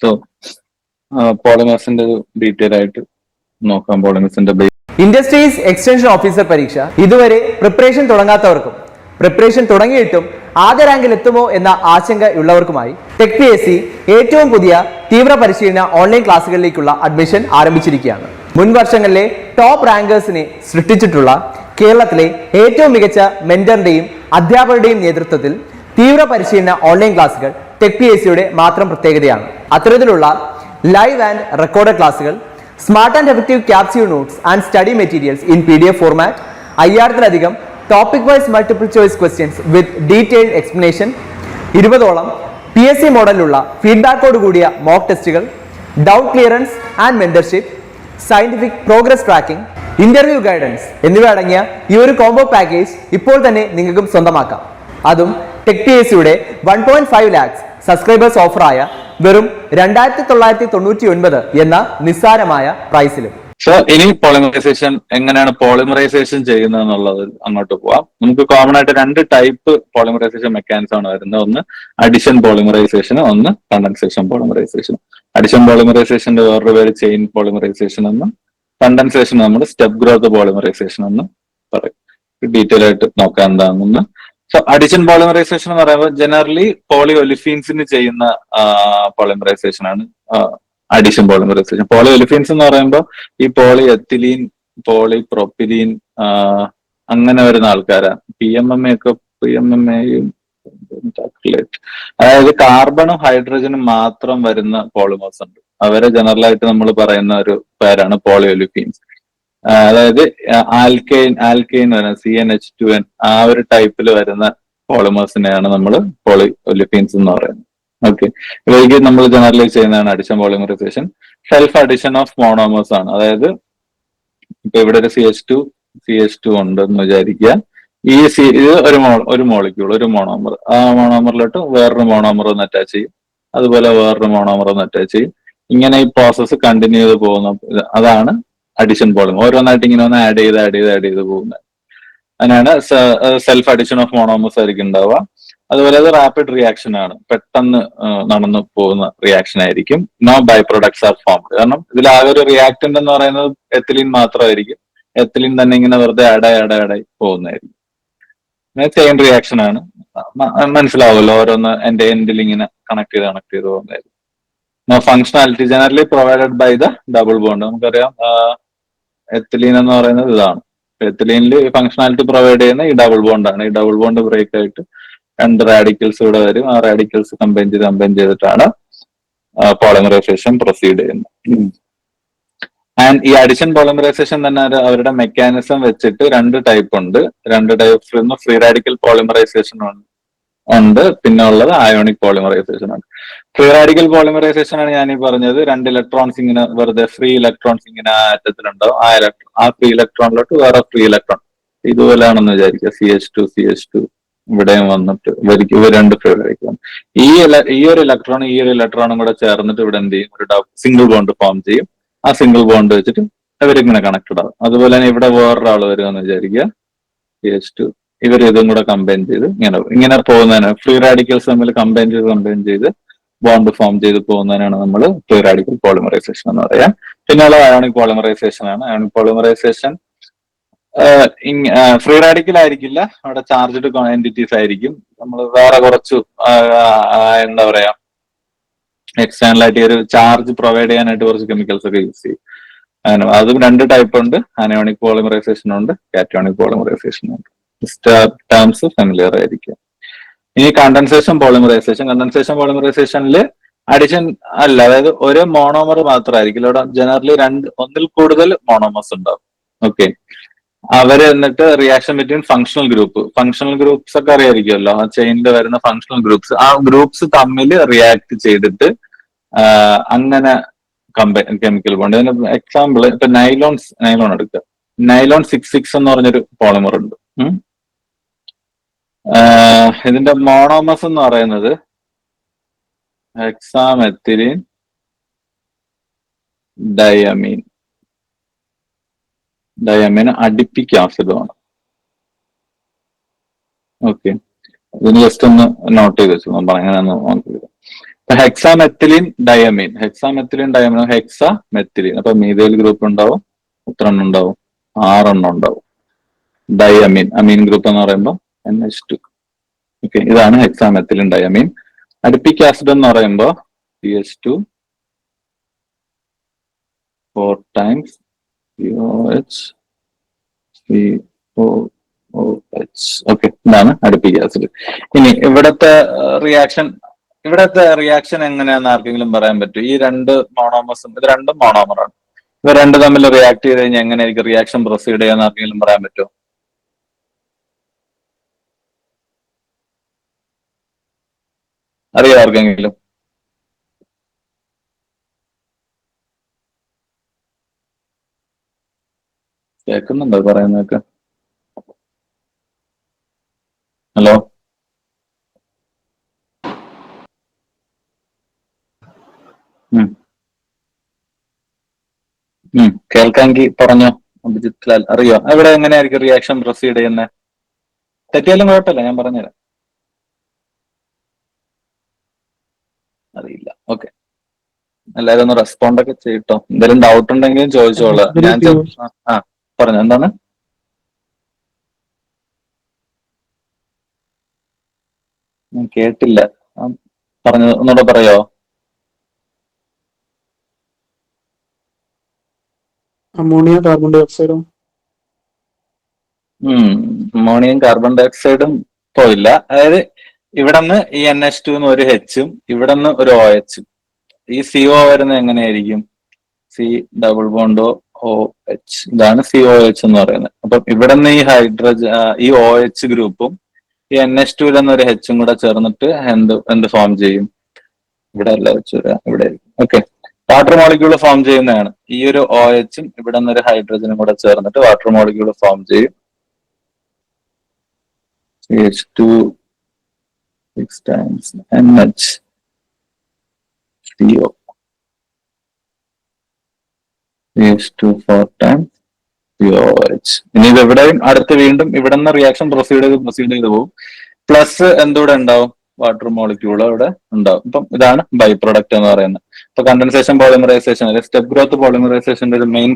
So പോളിമേഴ്സിന്റെ detail ആയിട്ട് നോക്കാം. പോളിമേഴ്സിന്റെ industries extension officer പരീക്ഷ ഇതുവരെ പ്രിപ്പറേഷൻ തുടങ്ങാത്തവർക്കും പ്രിപ്പറേഷൻ തുടങ്ങിയിട്ടും ആദ്യ റാങ്കിൽ എത്തുമോ എന്ന ആശങ്കയുള്ളവർക്കുമായി ടെക് PSC ഏറ്റവും പുതിയ തീവ്ര പരിശീലന ഓൺലൈൻ ക്ലാസുകളിലേക്കുള്ള അഡ്മിഷൻ ആരംഭിച്ചിരിക്കുകയാണ്. മുൻ വർഷങ്ങളിലെ ടോപ്പ് റാങ്കേഴ്സിനെ സൃഷ്ടിച്ചിട്ടുള്ള കേരളത്തിലെ ഏറ്റവും മികച്ച മെന്ററിന്റെയും അധ്യാപകരുടെയും നേതൃത്വത്തിൽ തീവ്ര പരിശീലന ഓൺലൈൻ ക്ലാസുകൾ ടെക് PSCയുടെ മാത്രം പ്രത്യേകതയാണ്. അത്തരത്തിലുള്ള ലൈവ് ആൻഡ് റെക്കോർഡഡ് ക്ലാസുകൾ, smart and effective capsule notes and study materials in PDF format, 5000-ലധികം topic wise multiple choice questions with detailed explanation, 20ഓളം PSC മോഡലിലുള്ള ഫീഡ്ബാക്കോട് കൂടിയ മോക്ക് ടെസ്റ്റുകൾ, doubt clearance and mentorship, scientific progress tracking, interview guidance എന്നിവ അടങ്ങിയ ഈ ഒരു കോംബോ പാക്കേജ് ഇപ്പോൾ തന്നെ നിങ്ങൾക്കും സ്വന്തമാക്കാം. അതും ടെക് PSCയുടെ 1.5 lakhs സബ്സ്ക്രൈബേഴ്സ് ഓഫറായ വെറും 2999 എന്ന നിസ്സാരമായ പ്രൈസിലും. സോ ഇനി പോളിമറൈസേഷൻ എങ്ങനെയാണ് പോളിമറൈസേഷൻ ചെയ്യുന്നത് എന്നുള്ളത് അങ്ങോട്ട് പോവാം. നമുക്ക് കോമൺ ആയിട്ട് രണ്ട് ടൈപ്പ് പോളിമറൈസേഷൻ മെക്കാനിസം ആണ് വരുന്നത്. ഒന്ന് അഡിഷൻ പോളിമറൈസേഷൻ, ഒന്ന് കണ്ടൻസേഷൻ പോളിമറൈസേഷൻ. അഡിഷൻ പോളിമറൈസേഷന്റെ വേറൊരു പേര് ചെയിൻ പോളിമറൈസേഷൻ എന്നും കണ്ടൻസേഷൻ നമ്മൾ സ്റ്റെപ്പ് ഗ്രോത്ത് പോളിമറൈസേഷൻ എന്നും പറയും. ഡീറ്റെയിൽ ആയിട്ട് നോക്കാം എന്താണെന്ന്. സോ അഡിഷൻ പോളിമറൈസേഷൻ എന്ന് പറയുമ്പോൾ ജനറലി പോളി ഒലിഫീൻസിന് ചെയ്യുന്ന പോളിമറൈസേഷൻ ആണ് അഡിഷൻ പോളിമറൈസേഷൻ. പോളി ഒലിഫീൻസ് എന്ന് പറയുമ്പോൾ ഈ പോളി എത്തിലീൻ, പോളി പ്രൊപ്പിലീൻ അങ്ങനെ വരുന്ന ആൾക്കാരാണ്. PMMAയും അതായത് കാർബണും ഹൈഡ്രജനും മാത്രം വരുന്ന പോളിമേഴ്സ് ഉണ്ട്. അവരെ ജനറൽ ആയിട്ട് നമ്മൾ പറയുന്ന ഒരു പേരാണ് പോളി ഒലിഫീൻസ്. അതായത് ആൽക്കെയിൻ വരുന്ന CnH2n ആ ഒരു ടൈപ്പിൽ വരുന്ന പോളിമേഴ്സിനെയാണ് നമ്മൾ പോളി ഒലിഫീൻസ് എന്ന് പറയുന്നത്. ഓക്കെ, ഇവയ്ക്ക് നമ്മൾ ജനറലൈസ് ചെയ്യുന്നതാണ് addition polymerisation. Self addition of monomers ആണ്. അതായത് ഇപ്പൊ ഇവിടെ ഒരു CH2 ഉണ്ടെന്ന് വിചാരിക്കുക. ഇത് ഒരു മോളിക്യൂൾ, ഒരു മോണോമർ. ആ മോണോമറിലോട്ട് വേറൊരു മോണോമർ ഒന്ന് അറ്റാച്ച് ചെയ്യും, അതുപോലെ വേറൊരു മോണോമർ ഒന്ന് അറ്റാച്ച് ചെയ്യും. ഇങ്ങനെ ഈ പ്രോസസ്സ് കണ്ടിന്യൂ ചെയ്ത് പോകുന്ന അതാണ് അഡിഷൻ പോളിമർ. ഓരോന്നായിട്ട് ഇങ്ങനെ ഒന്ന് ആഡ് ചെയ്ത് പോകുന്നത്. അതിനാണ് സെൽഫ് അഡിഷൻ ഓഫ് മോണോമേഴ്സ് ആയിരിക്കും ഉണ്ടാവുക. അതുപോലെ അത് റാപ്പിഡ് റിയാക്ഷൻ ആണ്, പെട്ടെന്ന് നടന്നു പോകുന്ന റിയാക്ഷൻ ആയിരിക്കും. No by products are formed. കാരണം ഇതിൽ ആകെ ഒരു റിയാക്ടന്റ് എന്ന് പറയുന്നത് എത്തിലീൻ മാത്രമായിരിക്കും. എത്തിലീൻ തന്നെ ഇങ്ങനെ വെറുതെ ആഡായി പോകുന്നതായിരിക്കും. ചെയിൻ റിയാക്ഷൻ ആണ്. മനസ്സിലാവുമല്ലോ, ഓരോന്ന് എൻഡിൽ ഇങ്ങനെ കണക്ട് ചെയ്ത് പോകുന്നതായിരിക്കും. Functionality generally provided by the double bond. നമുക്കറിയാം എത്തിലീൻ എന്ന് പറയുന്നത് ഇതാണ്. എത്തിലീനിൽ ഫങ്ഷണാലിറ്റി പ്രൊവൈഡ് ചെയ്യുന്ന ഈ ഡബിൾ ബോണ്ട് ആണ്. ഈ ഡബിൾ ബോണ്ട് ബ്രേക്ക് ആയിട്ട് രണ്ട് റാഡിക്കൽസ് ഇവിടെ വരും. ആ റാഡിക്കൽസ് കമ്പൈൻ ചെയ്തിട്ടാണ് പോളിമറൈസേഷൻ പ്രൊസീഡ് ചെയ്യുന്നത്. ആൻഡ് ഈ അഡിഷൻ പോളിമറൈസേഷൻ തന്നെ അവരുടെ മെക്കാനിസം വെച്ചിട്ട് രണ്ട് ടൈപ്പ് ഉണ്ട്. രണ്ട് ടൈപ്പ് ഫ്രീ റാഡിക്കൽ പോളിമറൈസേഷൻ ഉണ്ട്, പിന്നെ ഉള്ളത് അയോണിക് പോളിമറൈസേഷൻ ആണ്. ഫ്രീ റാഡിക്കൽ പോളിമറൈസേഷൻ ആണ് ഞാൻ ഈ പറഞ്ഞത്. രണ്ട് ഇലക്ട്രോൺസ് ഇങ്ങനെ വെറുതെ ഫ്രീ ഇലക്ട്രോൺസ് ഇങ്ങനെ ആറ്റത്തിലുണ്ടാവും. ആ ഫ്രീ ഇലക്ട്രോണിലോട്ട് വേറെ ഫ്രീ ഇലക്ട്രോൺ ഇതുപോലെയാണെന്ന് വിചാരിക്കുക. CH2 ഇവിടെയും വന്നിട്ട് ഇവർ രണ്ട് ഫ്രീ റാഡിക്കൽ. ഈ ഒരു ഇലക്ട്രോണും കൂടെ ചേർന്നിട്ട് ഇവിടെ എന്ത് ചെയ്യും, ഒരു സിംഗിൾ ബോണ്ട് ഫോം ചെയ്യും. ആ സിംഗിൾ ബോണ്ട് വെച്ചിട്ട് ഇവരിങ്ങനെ കണക്റ്റഡ് ആവും. അതുപോലെ തന്നെ ഇവിടെ വേറൊരാൾ വരുമെന്ന് വിചാരിക്കുക, CH2. ഇവർ ഇതും കൂടെ കമ്പൈൻ ചെയ്ത് ഇങ്ങനെ പോകുന്നതിന് ഫ്രീ റാഡിക്കൽസ് തമ്മിൽ കമ്പൈൻ ചെയ്ത് ബോണ്ട് ഫോം ചെയ്ത് പോകുന്നതിനാണ് നമ്മൾ ഫ്രീ റാഡിക്കൽ പോളിമറൈസേഷൻ എന്ന് പറയാം. പിന്നെയുള്ള അയോണിക് പോളിമറൈസേഷൻ ആണ്. അയോണിക് പോളിമറൈസേഷൻ ഫ്രീ റാഡിക്കൽ ആയിരിക്കില്ല, അവിടെ ചാർജ്ഡ് എൻറ്റിറ്റീസ് ആയിരിക്കും. നമ്മൾ വേറെ കുറച്ച് എന്താ പറയാ എക്സ്റ്റേണൽ ആയിട്ട് ഒരു ചാർജ് പ്രൊവൈഡ് ചെയ്യാനായിട്ട് കുറച്ച് കെമിക്കൽസ് ഒക്കെ യൂസ് ചെയ്യും. അതും രണ്ട് ടൈപ്പ് ഉണ്ട്. അനയോണിക് പോളിമറൈസേഷൻ ഉണ്ട്, കാറ്റയോണിക് പോളിമറൈസേഷൻ ഉണ്ട്. ടേംസ് ഫെമിലിയർ ആയിരിക്കും. ഇനി കണ്ടൻസേഷൻ പോളിമറൈസേഷനിൽ അഡിഷൻ അല്ല, അതായത് ഒരു മോണോമർ മാത്രമായിരിക്കും. ഇവിടെ ജനറലി ഒന്നിൽ കൂടുതൽ മോണോമേഴ്സ് ഉണ്ടാവും. ഓക്കെ, അവര് എന്നിട്ട് റിയാക്ഷൻ ബിറ്റ്വീൻ ഫങ്ഷണൽ ഗ്രൂപ്പ്സ് ഒക്കെ അറിയായിരിക്കുമല്ലോ, ആ ചെയിനിൽ വരുന്ന ഫങ്ഷണൽ ഗ്രൂപ്പ്സ്. ആ ഗ്രൂപ്പ്സ് തമ്മിൽ റിയാക്ട് ചെയ്തിട്ട് അങ്ങനെ കെമിക്കൽ ബോണ്ട്. ഇതിന് എക്സാമ്പിൾ ഇപ്പൊ നൈലോൺ എടുക്കുക. നൈലോൺ 6,6 എന്ന് പറഞ്ഞൊരു പോളിമർ ഉണ്ട്. ഇതിന്റെ മോണോമസ് എന്ന് പറയുന്നത് ഹെക്സാമെത്തിലീൻ ഡയമീൻ അഡിപ്പിക് ആസിഡുമാണ്. ഓക്കെ, ഇതിന് ജസ്റ്റ് ഒന്ന് നോട്ട് ചെയ്ത് വെച്ചു. അങ്ങനെയൊന്ന് നോക്കിയത് ഹെക്സാമെത്തിലിൻ ഡയമീൻ, ഹെക്സ മെത്തിലിൻ. അപ്പൊ മീഥൈൽ ഗ്രൂപ്പ് ഉണ്ടാവും, എത്ര എണ്ണം ഉണ്ടാവും? 6 എണ്ണം ഉണ്ടാവും. ഡയമീൻ, അമീൻ ഗ്രൂപ്പ് എന്ന് പറയുമ്പോൾ NH2. ഓക്കെ, ഇതാണ് ഹെക്സാമെത്തിലിൻ ഡയമീൻ. അഡിപ്പിക് ആസിഡ് എന്ന് പറയുമ്പോൾ CH2 4 times COH COOH. Okay, ഇതാണ് അഡിപ്പിക് ആസിഡ്. ഇനി ഇവിടത്തെ റിയാക്ഷൻ എങ്ങനെയാന്ന് ആർക്കെങ്കിലും പറയാൻ പറ്റും? ഈ രണ്ട് മോണോമേഴ്സും, ഇത് രണ്ടും മോണോമറാണ്. ഇവ രണ്ട് തമ്മിൽ റിയാക്ട് ചെയ്ത് കഴിഞ്ഞാൽ എങ്ങനെയായിരിക്കും റിയാക്ഷൻ പ്രൊസീഡ് ചെയ്യാന്ന് ആർക്കെങ്കിലും പറയാൻ പറ്റുമോ? അറിയോ ആർക്കെങ്കിലും? കേൾക്കുന്നുണ്ടോ പറയുന്നതൊക്കെ? ഹലോ, കേൾക്കാമെങ്കിൽ പറഞ്ഞോ. അഭിജിത്ത് ലാൽ, അറിയോ ഇവിടെ എങ്ങനെയായിരിക്കും റിയാക്ഷൻ പ്രൊസീഡ് ചെയ്യുന്നത്? തെറ്റിയാലും കുഴപ്പമില്ല, ഞാൻ പറഞ്ഞുതരാം. അറിയില്ല. ഓക്കെ, എല്ലാവരും ഒന്ന് റെസ്പോണ്ട് ഒക്കെ ചെയ്യട്ടോ. എന്തെങ്കിലും ഡൗട്ട് ഉണ്ടെങ്കിലും ചോദിച്ചോളാം. ഞാൻ പറഞ്ഞു. എന്താണ്? ഞാൻ കേട്ടില്ല, പറഞ്ഞു, ഒന്നുകൂടെ പറയോ? അമോണിയ കാർബൺ ഡൈ ഓക്സൈഡും അമോണിയം കാർബൺ ഡൈ ഓക്സൈഡും പോയില്ല. അതായത് ഇവിടെ നിന്ന് ഈ NH2 ഒരു ഹെച്ചും ഇവിടെ നിന്ന് ഒരു OH. ഈ CO വരുന്നത് എങ്ങനെയായിരിക്കും? C ഡബിൾ ബോണ്ടോ OH. ഇതാണ് COH എന്ന് പറയുന്നത്. അപ്പം ഇവിടെ നിന്ന് ഈ OH ഗ്രൂപ്പും ഈ NH2 ഒരു ഹെച്ചും കൂടെ ചേർന്നിട്ട് എന്ത് ഫോം ചെയ്യും? ഇവിടെ അല്ല വെച്ച് ഇവിടെ. ഓക്കെ, വാട്ടർ മോളിക്യൂൾ ഫോം ചെയ്യുന്നതാണ്. ഈ ഒരു OHും ഇവിടെ നിന്ന് ഒരു ഹൈഡ്രജനും കൂടെ ചേർന്നിട്ട് വാട്ടർ മോളിക്യൂൾ ഫോം ചെയ്യും. CH2 6 times NH CO. CH2 4 times COH. ഇനി ഇത് എവിടെയും അടുത്ത് വീണ്ടും ഇവിടെ നിന്ന് റിയാക്ഷൻ പ്രൊസീഡ് ചെയ്ത് പോകും. പ്ലസ് എന്തുകൂടെ ഉണ്ടാവും? വാട്ടർ മോളിക്യൂൾ ഇവിടെ ഉണ്ടാവും. ഇപ്പം ഇതാണ് ബൈ പ്രൊഡക്റ്റ് എന്ന് പറയുന്നത്. ഇപ്പൊ കണ്ടൻസേഷൻ പോളിമറൈസേഷൻ അല്ലെങ്കിൽ സ്റ്റെപ്പ് ഗ്രോത്ത് പോളിമറൈസേഷന്റെ ഒരു മെയിൻ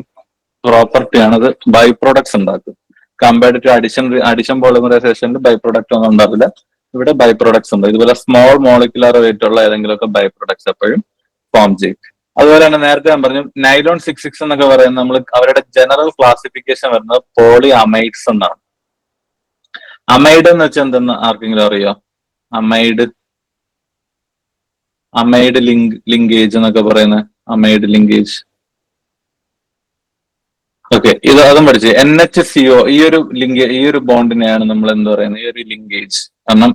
പ്രോപ്പർട്ടിയാണ് ഇത് ബൈ പ്രൊഡക്ട്സ് ഉണ്ടാക്കും. കമ്പയർഡ് ടു അഡിഷൻ പോളിമറൈസേഷനിൽ ബൈ പ്രൊഡക്റ്റ് ഒന്നും ഉണ്ടാവില്ല. ഇവിടെ ബൈ പ്രൊഡക്ട്സ് ഉണ്ട്. ഇതുപോലെ സ്മോൾ മോളിക്കുലർ വെയിറ്റ് ഉള്ള ഏതെങ്കിലുമൊക്കെ ബൈ പ്രൊഡക്ട്സ് എപ്പോഴും ഫോം ചെയ്യും. അതുപോലെ തന്നെ നേരത്തെ ഞാൻ പറഞ്ഞു നൈലോൺ 6 എന്നൊക്കെ പറയുന്നത് നമ്മൾ അവരുടെ ജനറൽ ക്ലാസിഫിക്കേഷൻ വരുന്നത് പോളി അമൈഡ്സ് എന്നാണ്. അമൈഡ് എന്ന് വെച്ചാൽ എന്തെന്ന് ആർക്കെങ്കിലും അറിയോ? അമൈഡ് ലിങ്കേജ് എന്നൊക്കെ പറയുന്നത്. Amide linkage. ഓക്കെ, ഇത് അതും പഠിച്ചു. NHCO ഈ ഒരു ബോണ്ടിനെയാണ് നമ്മൾ എന്ത് പറയുന്നത്? ഈ ഒരു ലിങ്കേജ്. കാരണം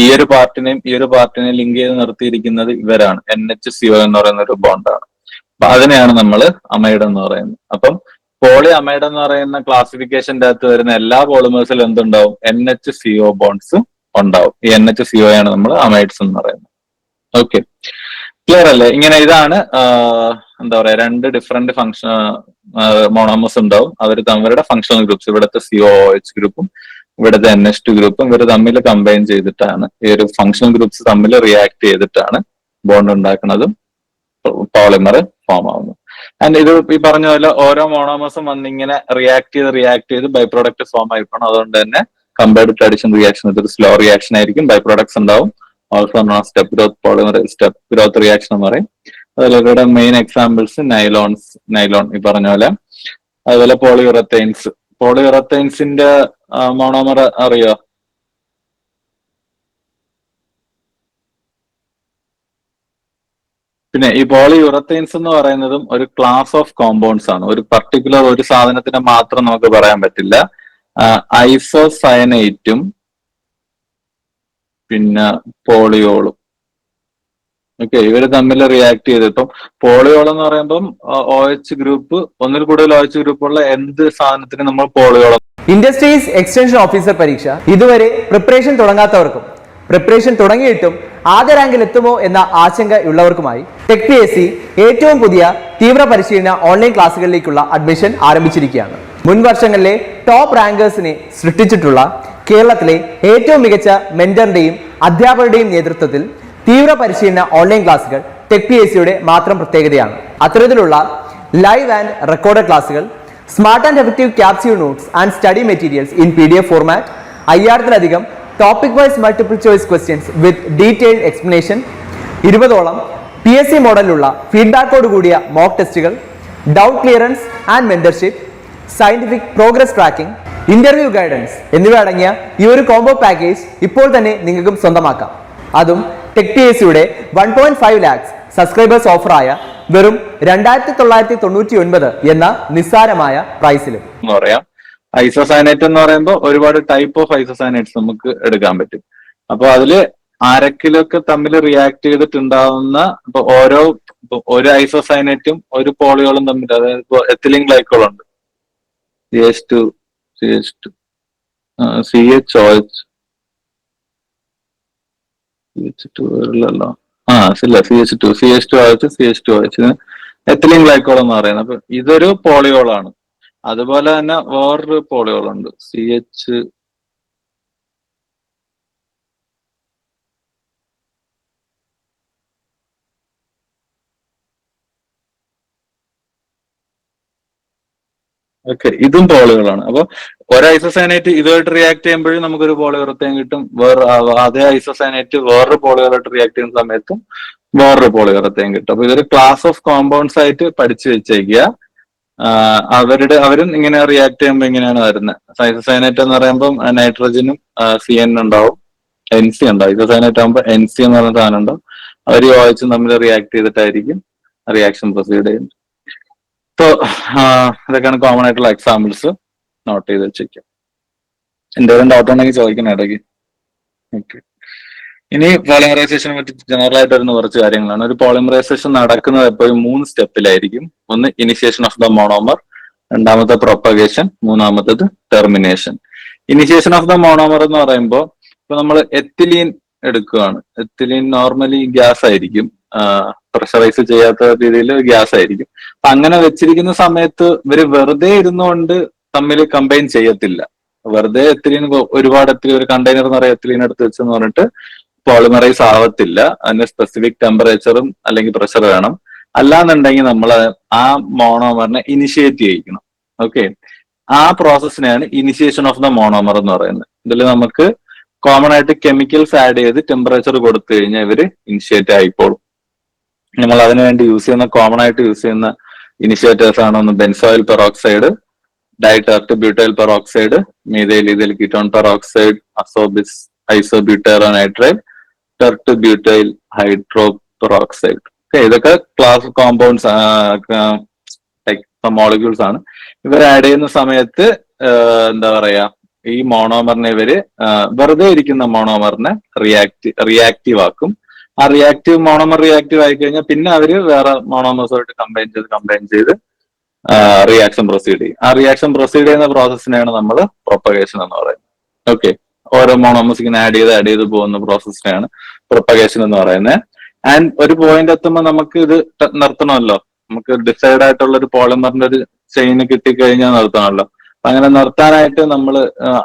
ഈ ഒരു പാർട്ടിനെയും ലിങ്ക് ചെയ്ത് നിർത്തിയിരിക്കുന്നത് ഇവരാണ്. NHCO എന്ന് പറയുന്ന ഒരു ബോണ്ടാണ്. അപ്പൊ അതിനെയാണ് നമ്മൾ അമൈഡ് എന്ന് പറയുന്നത്. അപ്പം പോളി അമൈഡ് എന്ന് പറയുന്ന ക്ലാസിഫിക്കേഷന്റെ അകത്ത് വരുന്ന എല്ലാ പോളിമേഴ്സിലും എന്തുണ്ടാവും? NHCO ബോണ്ട്സ് ഉണ്ടാവും. ഈ NHCO ആണ് നമ്മൾ അമൈഡ്സ് എന്ന് പറയുന്നത്. ഓക്കെ, ക്ലിയർ അല്ലേ? ഇങ്ങനെ ഇതാണ് എന്താ പറയാ, രണ്ട് ഡിഫറെന്റ് ഫംഗ്ഷൻ മോണോമേഴ്സ് ഉണ്ടാവും. അവരുടെ ഫങ്ഷണൽ ഗ്രൂപ്പ്സ്, ഇവിടുത്തെ COOH ഗ്രൂപ്പും ഇവിടുത്തെ NH2 ഗ്രൂപ്പും ഇവർ തമ്മിൽ കമ്പൈൻ ചെയ്തിട്ടാണ് ഈ ഒരു ഫങ്ഷണൽ ഗ്രൂപ്പ്സ് തമ്മിൽ റിയാക്ട് ചെയ്തിട്ടാണ് ബോണ്ട് ഉണ്ടാക്കുന്നതും പോളിമർ ഫോം ആവുന്നത്. ആൻഡ് ഇത് ഈ പറഞ്ഞ പോലെ ഓരോ മോണോമേഴ്സും വന്നിങ്ങനെ റിയാക്ട് ചെയ്ത് ബൈ പ്രോഡക്റ്റ് ഫോം ആയിപ്പോണം. അതുകൊണ്ട് തന്നെ കമ്പയർഡ് ടു അഡിഷൻ റിയാക്ഷൻ ഇതൊരു സ്ലോ റിയാക്ഷൻ ആയിരിക്കും. ബൈ പ്രോഡക്ട്സ് ഉണ്ടാവും. ഓൾസോ സ്റ്റെപ്പ് ഗ്രോത്ത് റിയാക്ഷൻ എന്ന് പറയും. അതുപോലെ ഇവരുടെ മെയിൻ എക്സാമ്പിൾസ് നൈലോൺ ഈ പറഞ്ഞ പോലെ. അതുപോലെ പോളിയുറത്തൈൻസിന്റെ മോണോമർ അറിയോ? പിന്നെ ഈ പോളിയുറത്തൈൻസ് എന്ന് പറയുന്നതും ഒരു ക്ലാസ് ഓഫ് കോമ്പൗണ്ട്സ് ആണ്. ഒരു പർട്ടിക്കുലർ ഒരു സാധനത്തിന് മാത്രം നമുക്ക് പറയാൻ പറ്റില്ല. ഐസോസയനൈറ്റും പിന്നെ പോളിയോളും. ഓക്കെ, ഇവര് തമ്മിൽ റിയാക്ട് ചെയ്ത് ഇപ്പം പോളിയോൾ എന്ന് പറയുമ്പം OH ഗ്രൂപ്പ്, ഒന്നിൽ കൂടുതൽ OH ഗ്രൂപ്പുള്ള എന്ത് സാധനത്തിന് നമ്മൾ പോളിയോളം. ഇൻഡസ്ട്രീസ് എക്സ്റ്റൻഷൻ ഓഫീസർ പരീക്ഷ ഇതുവരെ പ്രിപ്പറേഷൻ തുടങ്ങാത്തവർക്കും പ്രിപ്പറേഷൻ തുടങ്ങിയിട്ടും ആദ്യ റാങ്കിൽ എത്തുമോ എന്ന ആശങ്കയുള്ളവർക്കുമായി ടെക് PSC ഏറ്റവും പുതിയ തീവ്ര പരിശീലന ഓൺലൈൻ ക്ലാസ്സുകളിലേക്കുള്ള അഡ്മിഷൻ ആരംഭിച്ചിരിക്കുകയാണ്. മുൻ വർഷങ്ങളിലെ ടോപ്പ് റാങ്കേഴ്സിനെ സൃഷ്ടിച്ചിട്ടുള്ള കേരളത്തിലെ ഏറ്റവും മികച്ച മെന്ററിന്റെയും അധ്യാപകരുടെയും നേതൃത്വത്തിൽ തീവ്ര പരിശീലന ഓൺലൈൻ ക്ലാസുകൾ ടെക് പി എസ് സിയുടെ മാത്രം പ്രത്യേകതയാണ്. അത്തരത്തിലുള്ള ലൈവ് ആൻഡ് റെക്കോർഡ് ക്ലാസുകൾ, smart and effective capsule notes and study materials in PDF format, 5000-ലധികം topic wise multiple choice questions with detailed explanation, 20ഓളം PSC മോഡലിലുള്ള ഫീഡ്ബാക്കോട് കൂടിയ മോക്ക് ടെസ്റ്റുകൾ, doubt clearance and mentorship, scientific progress tracking, interview guidance എന്നിവ അടങ്ങിയ ഈ ഒരു കോംബോ പാക്കേജ് ഇപ്പോൾ തന്നെ നിങ്ങൾക്കും സ്വന്തമാക്കാം. അതും ടെക് PSC യുടെ 1.5 lakhs സബ്സ്ക്രൈബേഴ്സ് ഓഫറായ വെറും 2999 എന്ന നിസ്സാരമായ പ്രൈസിലും. പറയാം, ഐസോസയനേറ്റ് എന്ന് പറയുമ്പോൾ ഒരുപാട് ടൈപ്പ് ഓഫ് ഐസോസയനേറ്റ്സ് നമുക്ക് എടുക്കാൻ പറ്റും. അപ്പൊ അതില് ആരൊക്കെ തമ്മിൽ റിയാക്ട് ചെയ്തിട്ടുണ്ടാവുന്ന ഒരു ഐസോസയനേറ്റും ഒരു പോളിയോളും തമ്മിൽ, അതായത് ഇപ്പൊ എത്തിലിൻ ഗ്ലൈക്കോൾ ഉണ്ട്, CH2 CHOH CH2OH ethylene glycol എന്ന് പറയുന്നത്. അപ്പൊ ഇതൊരു പോളിയോളാണ്. അതുപോലെ തന്നെ വേറൊരു പോളിയോൾ ഉണ്ട്, ഇതും പോളികളാണ്. അപ്പൊ ഒരു ഐസോസയനേറ്റ് ഇതുമായിട്ട് റിയാക്ട് ചെയ്യുമ്പോഴും നമുക്കൊരു പോളിയോറത്തേം കിട്ടും. അതേ ഐസോസയനേറ്റ് വേറൊരു പോളിയോറായിട്ട് റിയാക്ട് ചെയ്യുന്ന സമയത്തും വേറൊരു പോളിയോറത്തേം കിട്ടും. അപ്പൊ ഇതൊരു ക്ലാസ് ഓഫ് കോമ്പൗണ്ട്സ് ആയിട്ട് പഠിച്ചു വെച്ചേക്കുക. അവരും ഇങ്ങനെ റിയാക്ട് ചെയ്യുമ്പോൾ ഇങ്ങനെയാണ് വരുന്നത്. ഐസോസയനേറ്റ് എന്ന് പറയുമ്പോൾ നൈട്രജനും CN ഉണ്ടാവും, NC ഉണ്ടാവും. ഐസോസയനേറ്റ് ആകുമ്പോൾ NC എന്ന് പറയുന്ന സാധനം ഉണ്ടാവും. അവർ OH തമ്മിൽ റിയാക്ട് ചെയ്തിട്ടായിരിക്കും റിയാക്ഷൻ പ്രൊസീഡ് ചെയ്യുന്നത്. സോ ഇതൊക്കെയാണ് കോമൺ ആയിട്ടുള്ള എക്സാമ്പിൾസ്. നോട്ട് ചെയ്ത് വെച്ചേക്കാം. എന്തെങ്കിലും ഡൗട്ട് ഉണ്ടെങ്കിൽ ചോദിക്കണം ഇടയ്ക്ക്. ഓക്കെ, ഇനി പോളിമറൈസേഷനെ പറ്റി ജനറൽ ആയിട്ട് വരുന്ന കുറച്ച് കാര്യങ്ങളാണ്. ഒരു പോളിമറൈസേഷൻ നടക്കുന്നത് എപ്പോഴും 3 സ്റ്റെപ്പിലായിരിക്കും. ഒന്ന് ഇനിഷ്യേഷൻ ഓഫ് ദ മോണോമർ, രണ്ടാമത്തെ പ്രൊപ്പഗേഷൻ, മൂന്നാമത്തത് termination. Initiation of the monomer എന്ന് പറയുമ്പോൾ ഇപ്പൊ നമ്മൾ എത്തിലീൻ എടുക്കുകയാണ്. എത്തിലീൻ നോർമലി ഗ്യാസ് ആയിരിക്കും, പ്രഷറൈസ് ചെയ്യാത്ത രീതിയിൽ ഗ്യാസ് ആയിരിക്കും. അപ്പൊ അങ്ങനെ വെച്ചിരിക്കുന്ന സമയത്ത് ഇവര് വെറുതെ ഇരുന്നുകൊണ്ട് തമ്മിൽ കമ്പൈൻ ചെയ്യത്തില്ല. വെറുതെ എത്തിലീൻ ഒരുപാട് ഒരു കണ്ടെയ്നർ നിറയെ എത്തിലീൻ എടുത്ത് വെച്ചെന്ന് പറഞ്ഞിട്ട് പോളിമറൈസ് ആവത്തില്ല. അതിന് സ്പെസിഫിക് ടെമ്പറേച്ചറും അല്ലെങ്കിൽ പ്രഷർ വേണം. അല്ലാന്നുണ്ടെങ്കിൽ നമ്മൾ ആ മോണോമറിനെ ഇനിഷ്യേറ്റ് ചെയ്യിക്കണം. ഓക്കെ, ആ പ്രോസസ്സിനെയാണ് ഇനിഷ്യേഷൻ ഓഫ് ദ മോണോമർ എന്ന് പറയുന്നത്. ഇതിൽ നമുക്ക് കോമൺ ആയിട്ട് കെമിക്കൽസ് ആഡ് ചെയ്ത് ടെമ്പറേച്ചർ കൊടുത്തു കഴിഞ്ഞാൽ ഇവര് ഇനിഷ്യേറ്റ് ആയിക്കോളും. നമ്മൾ അതിനുവേണ്ടി കോമൺ ആയിട്ട് യൂസ് ചെയ്യുന്ന ഇനിഷ്യേറ്റേഴ്സ് ആണ് ഒന്ന് benzoyl peroxide, ditert butyl peroxide, methyl ethyl ketone peroxide, azobis isobutyronitrile, tert butyl hydro peroxide. ഇതൊക്കെ ക്ലാസ് കോമ്പൗണ്ട്സ് മോളിക്യൂൾസ് ആണ്. ഇവർ ആഡ് ചെയ്യുന്ന സമയത്ത് എന്താ പറയാ, ഈ മോണോമറിനെ ഇവര് വെറുതെ ഇരിക്കുന്ന മോണോമറിനെ റിയാക്റ്റീവ് ആക്കും. ആ മോണോമർ റിയാക്റ്റീവ് ആയി കഴിഞ്ഞാൽ പിന്നെ അവര് വേറെ മോണോമേഴ്സുമായിട്ട് കമ്പൈൻ ചെയ്ത് റിയാക്ഷൻ പ്രൊസീഡ് ചെയ്യും. ആ റിയാക്ഷൻ പ്രൊസീഡ് ചെയ്യുന്ന പ്രോസസ്സിനെയാണ് നമ്മൾ പ്രൊപ്പഗേഷൻ എന്ന് പറയുന്നത്. ഓക്കെ, ഓരോ മോണോമേഴ്സ് ഇങ്ങനെ ആഡ് ചെയ്ത് പോകുന്ന പ്രോസസ്സിനെയാണ് പ്രൊപ്പഗേഷൻ എന്ന് പറയുന്നത്. ആൻഡ് ഒരു പോയിന്റ് എത്തുമ്പോൾ നമുക്ക് ഇത് നിർത്തണമല്ലോ. നമുക്ക് ഡിസൈഡ് ആയിട്ടുള്ള ഒരു പോളിമറിന്റെ ഒരു ചെയിൻ കിട്ടിക്കഴിഞ്ഞാൽ നിർത്തണമല്ലോ. അങ്ങനെ നിർത്താനായിട്ട് നമ്മൾ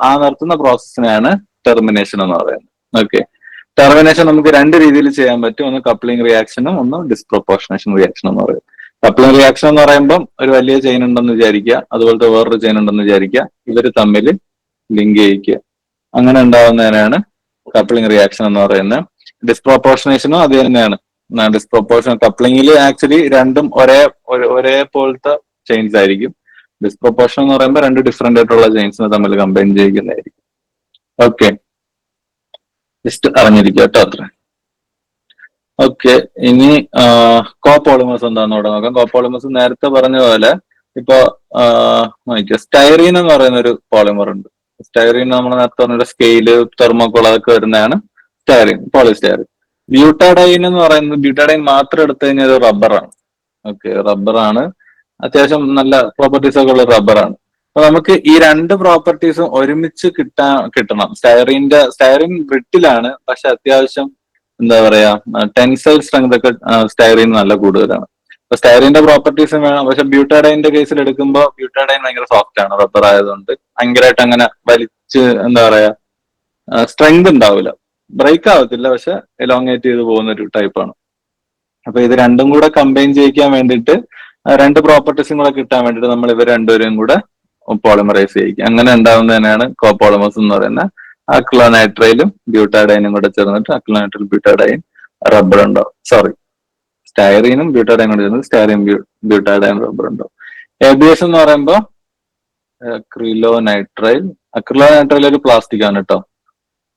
ആ നിർത്തുന്ന പ്രോസസ്സിനെയാണ് ടെർമിനേഷൻ എന്ന് പറയുന്നത്. ഓക്കെ, ടെർമിനേഷൻ നമുക്ക് 2 രീതിയിൽ ചെയ്യാൻ പറ്റും. ഒന്ന് കപ്ലിംഗ് റിയാക്ഷനും ഒന്ന് ഡിസ്പ്രൊപ്പോർഷനേഷൻ റിയാക്ഷൻ എന്ന് പറയും. കപ്ലിംഗ് റിയാക്ഷൻ എന്ന് പറയുമ്പോൾ ഒരു വലിയ ചെയിൻ ഉണ്ടെന്ന് വിചാരിക്കുക, അതുപോലത്തെ വേറൊരു ചെയിൻ ഉണ്ടെന്ന് വിചാരിക്കുക, ഇവര് തമ്മിൽ ലിങ്ക് ചെയ്യിക്കുക. അങ്ങനെ ഉണ്ടാവുന്നതിനാണ് കപ്ലിംഗ് റിയാക്ഷൻ എന്ന് പറയുന്നത്. ഡിസ്പ്രൊപ്പോർഷനേഷനും അത് തന്നെയാണ്. കപ്ലിംഗിൽ ആക്ച്വലി രണ്ടും ഒരേ പോലത്തെ ചെയിൻസ് ആയിരിക്കും. ഡിസ്പ്രൊപ്പോർഷൻ എന്ന് പറയുമ്പോൾ 2 ഡിഫറെന്റ് ആയിട്ടുള്ള ചെയിൻസിനെ തമ്മിൽ കമ്പൈൻ ചെയ്യുന്നതായിരിക്കും. ഓക്കെ, ജസ്റ്റ് അറിഞ്ഞിരിക്കുക കേട്ടോ, അത്ര. ഓക്കെ, ഇനി കോപോളിമേഴ്സ് എന്താന്ന് ഇവിടെ നോക്കാം. കോപോളിമേഴ്സ് നേരത്തെ പറഞ്ഞ പോലെ ഇപ്പൊ സ്റ്റൈറീൻ എന്ന് പറയുന്ന ഒരു പോളിമർ ഉണ്ട്. സ്റ്റൈറീൻ നമ്മൾ നേരത്തെ പറഞ്ഞ സ്കെയില്, തെർമോക്കോൾ അതൊക്കെ വരുന്നതാണ് സ്റ്റൈറീൻ, പോളിസ്റ്റൈറീൻ. ബ്യൂട്ടാഡൈൻ എന്ന് പറയുന്നത്, ബ്യൂട്ടാഡൈൻ മാത്രം എടുത്തു കഴിഞ്ഞാൽ ഒരു റബ്ബറാണ്. ഓക്കെ, റബ്ബറാണ്, അത്യാവശ്യം നല്ല പ്രോപ്പർട്ടീസ് ഒക്കെ ഉള്ള റബ്ബറാണ്. അപ്പൊ നമുക്ക് ഈ 2 പ്രോപ്പർട്ടീസും ഒരുമിച്ച് കിട്ടണം. സ്റ്റൈറീൻ ബ്രിട്ടിലാണ്, പക്ഷെ അത്യാവശ്യം എന്താ പറയാ ടെൻസൈൽ സ്ട്രെങ്ത് ഒക്കെ സ്റ്റൈറീൻ നല്ല കൂടുതലാണ്. അപ്പൊ സ്റ്റൈറീന്റെ പ്രോപ്പർട്ടീസും വേണം. പക്ഷെ ബ്യൂട്ടാഡൈന്റെ കേസിൽ എടുക്കുമ്പോൾ ബ്യൂട്ടാഡൈൻ ഭയങ്കര സോഫ്റ്റ് ആണ്, റബ്ബർ ആയതുകൊണ്ട് ഭയങ്കരമായിട്ട് അങ്ങനെ വലിച്ച് എന്താ പറയാ സ്ട്രെങ്ത് ഉണ്ടാവില്ല. ബ്രേക്ക് ആവത്തില്ല, പക്ഷെ എലോങ്ങേറ്റ് ചെയ്ത് പോകുന്ന ഒരു ടൈപ്പാണ്. അപ്പൊ ഇത് രണ്ടും കൂടെ കമ്പൈൻ ചെയ്യിക്കാൻ വേണ്ടിയിട്ട് രണ്ട് പ്രോപ്പർട്ടീസും കൂടെ കിട്ടാൻ വേണ്ടിയിട്ട് നമ്മൾ ഇവർ രണ്ടുപേരും കൂടെ പോളിമറൈസ് ചെയ്യിക്കും. അങ്ങനെ ഉണ്ടാവുന്നതിനാണ് കോപോളിമേഴ്സ് എന്ന് പറയുന്നത്. അക്രിലോനൈട്രൈലും ബ്യൂട്ടാഡൈനും കൂടെ ചേർന്നിട്ട് അക്രിലോനൈട്രൈൽ ബ്യൂട്ടാഡൈൻ റബ്ബർ ഉണ്ടാവും. സോറി, സ്റ്റൈറീനും ബ്യൂട്ടാഡൈനും കൂടെ ചേർന്ന് സ്റ്റൈറീൻ ബ്യൂട്ടാഡൈൻ റബ്ബർ ഉണ്ടാവും. ABS എന്ന് പറയുമ്പോൾ അക്രിലോനൈട്രൈൽ ഒരു പ്ലാസ്റ്റിക് ആണ് കേട്ടോ.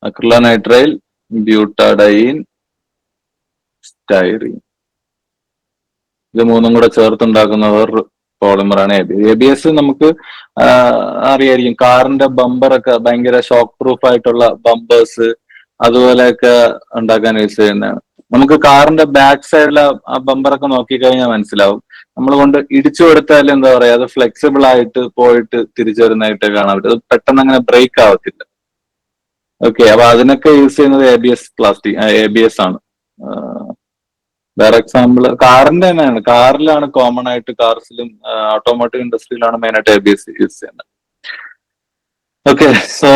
അക്രിലോനൈട്രൈൽ ബ്യൂട്ടാഡൈൻ സ്റ്റൈറീൻ, ഇത് മൂന്നും കൂടെ ചേർത്തുണ്ടാക്കുന്ന വേറൊരു പോളിമറാണ് ABS. നമുക്ക് അറിയായിരിക്കും, കാറിന്റെ ബമ്പറൊക്കെ ഭയങ്കര ഷോക്ക് പ്രൂഫ് ആയിട്ടുള്ള ബമ്പേഴ്സ് അതുപോലെയൊക്കെ ഉണ്ടാക്കാൻ യൂസ് ചെയ്യുന്നതാണ്. നമുക്ക് കാറിന്റെ ബാക്ക് സൈഡിലെ ആ ബമ്പറൊക്കെ നോക്കിക്കഴിഞ്ഞാൽ മനസ്സിലാവും, നമ്മൾ കൊണ്ട് ഇടിച്ചു കൊടുത്താൽ എന്താ പറയാ, അത് ഫ്ലെക്സിബിൾ ആയിട്ട് പോയിട്ട് തിരിച്ചു വരുന്നതായിട്ട് കാണാൻ പറ്റും. അത് പെട്ടെന്ന് അങ്ങനെ ബ്രേക്ക് ആവത്തില്ല. ഓക്കെ, അപ്പൊ അതിനൊക്കെ യൂസ് ചെയ്യുന്നത് ABS ആണ്. വേറെ എക്സാമ്പിൾ കാറിന്റെ തന്നെയാണ്. കാറിലാണ് കോമൺ ആയിട്ട്, കാർസിലും ഓട്ടോമോട്ടീവ് ഇൻഡസ്ട്രിയിലാണ് മെയിൻ ആയിട്ട് ABS യൂസ് ചെയ്യുന്നത്. Okay, so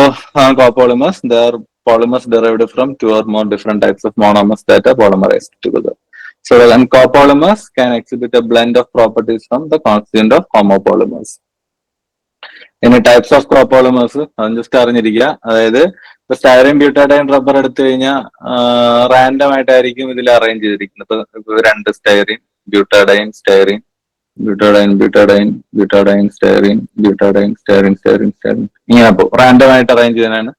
copolymers, they are polymers derived from two or more different types of monomers that are polymerized together. So then copolymers can exhibit a blend of properties from the constituent of homopolymers. ഇനി types of കോപോളിമേഴ്സ് അത് just അറിഞ്ഞിരിക്കുക. അതായത് ഇപ്പൊ styrene butadiene rubber എടുത്തു കഴിഞ്ഞാൽ random ആയിട്ടായിരിക്കും ഇതിൽ arrange ചെയ്തിരിക്കുന്നത്. ഇപ്പൊ രണ്ട് styrene butadiene styrene butadiene butadiene butadiene styrene butadiene styrene styrene styrene, ഇങ്ങനെ അപ്പോ റാൻഡം ആയിട്ട് അറേഞ്ച് ചെയ്യുന്നതാണ്